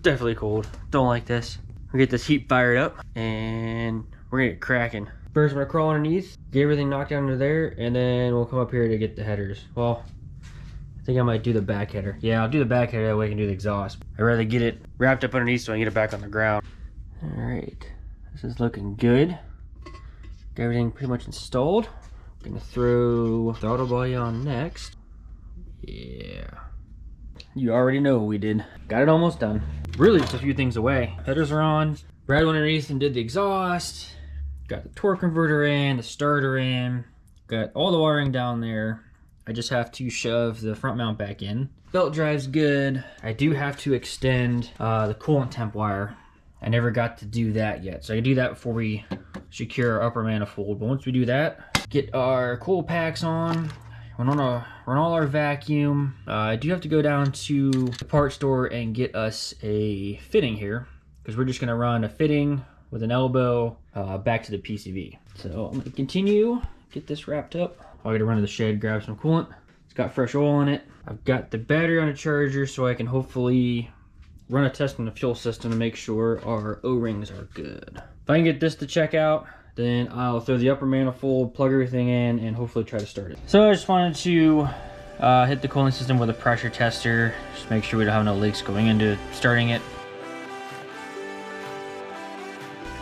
definitely cold. Don't like this. We get this heat fired up and we're gonna get cracking. First, I'm gonna crawl underneath, get everything knocked down under there, and then we'll come up here to get the headers. Well, I think I might do the back header. Yeah, I'll do the back header, that way I can do the exhaust. I'd rather get it wrapped up underneath so I can get it back on the ground. All right, this is looking good. Got everything pretty much installed. Gonna throw throttle body on next. Yeah. You already know what we did. Got it almost done. Really just a few things away. Headers are on. Brad went underneath and did the exhaust. Got the torque converter in, the starter in. Got all the wiring down there. I just have to shove the front mount back in. Belt drive's good. I do have to extend the coolant temp wire. I never got to do that yet. So I can do that before we secure our upper manifold. But once we do that, get our coil packs on. Run all our vacuum. I do have to go down to the parts store and get us a fitting here, because we're just gonna run a fitting with an elbow back to the PCV. So I'm gonna continue, get this wrapped up. I gotta run to the shed, grab some coolant. It's got fresh oil in it. I've got the battery on a charger so I can hopefully run a test on the fuel system to make sure our O-rings are good. If I can get this to check out, then I'll throw the upper manifold, plug everything in, and hopefully try to start it. So I just wanted to hit the cooling system with a pressure tester, just make sure we don't have no leaks going into starting it.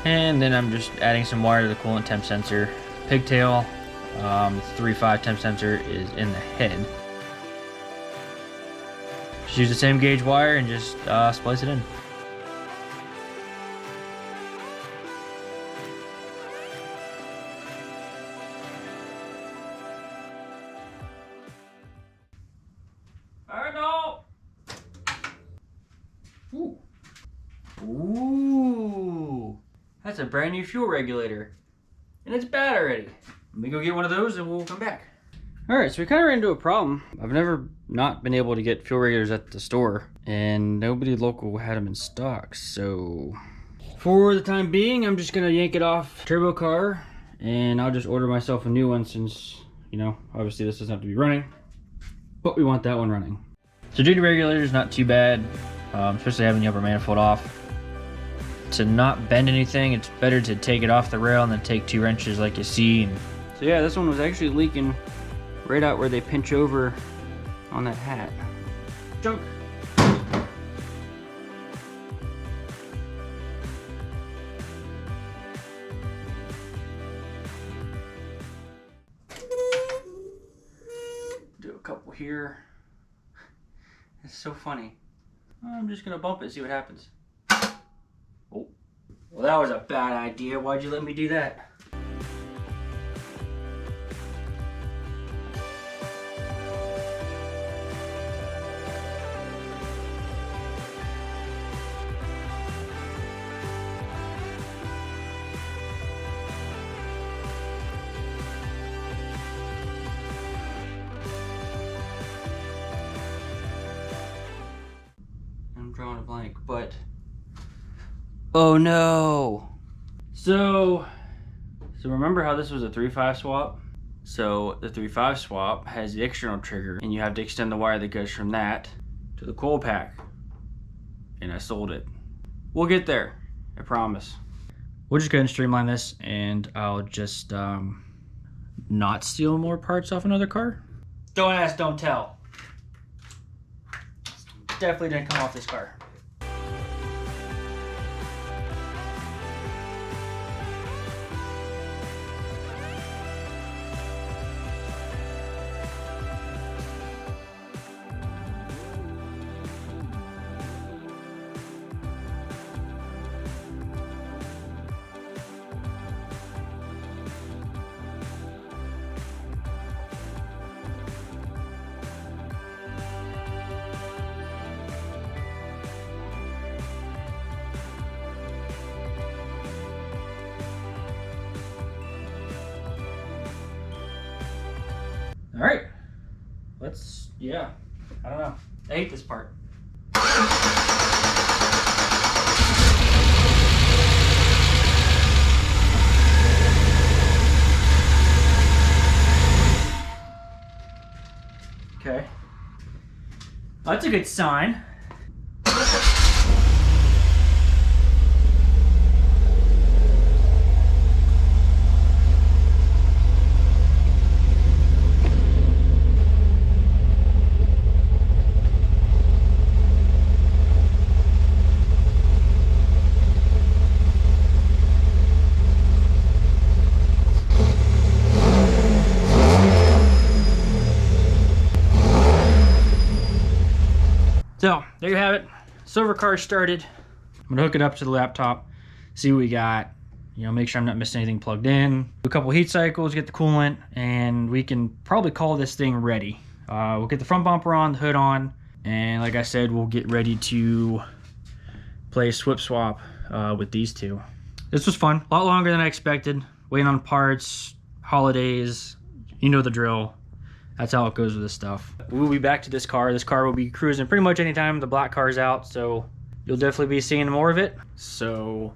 And then I'm just adding some wire to the coolant temp sensor. Pigtail, 3.5 temp sensor is in the head. Just use the same gauge wire and just splice it in. Ooh, that's a brand new fuel regulator, and it's bad already. Let me go get one of those and we'll come back. All right, so we kind of ran into a problem. I've never not been able to get fuel regulators at the store, and nobody local had them in stock. So for the time being, I'm just gonna yank it off turbo car, and I'll just order myself a new one since, you know, obviously this doesn't have to be running, but we want that one running. So duty regulator is not too bad, especially having the upper manifold off. To not bend anything, it's better to take it off the rail and then take 2 wrenches like you see. And so yeah, this one was actually leaking right out where they pinch over on that hat. Junk. Do a couple here. It's so funny. I'm just gonna bump it, see what happens. Oh, well that was a bad idea. Why'd you let me do that? I'm drawing a blank, but oh no! So remember how this was a 3.5 swap? So the 3.5 swap has the external trigger, and you have to extend the wire that goes from that to the coil pack. And I sold it. We'll get there, I promise. We'll just go ahead and streamline this, and I'll just not steal more parts off another car. Don't ask, don't tell. Definitely didn't come off this car. All right, yeah, I don't know. I hate this part. Okay, well, that's a good sign. So there you have it. Silver car started. I'm gonna hook it up to the laptop, see what we got. You know, make sure I'm not missing anything plugged in. Do a couple heat cycles, get the coolant, and we can probably call this thing ready. We'll get the front bumper on, the hood on, and like I said, we'll get ready to play swip swap with these two. This was fun, a lot longer than I expected. Waiting on parts, holidays, you know the drill. That's how it goes with this stuff. We'll be back to this car. This car will be cruising pretty much anytime the black car's out, so you'll definitely be seeing more of it. So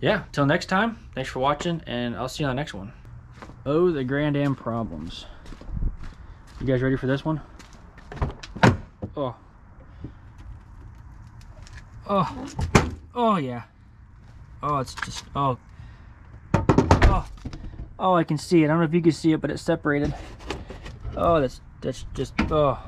yeah, till next time, thanks for watching, and I'll see you on the next one. Oh, the Grand Am problems. You guys ready for this one? Oh. Oh. Oh yeah. Oh, it's just, oh. Oh. Oh, I can see it. I don't know if you can see it, but it's separated. Oh, that's just, oh.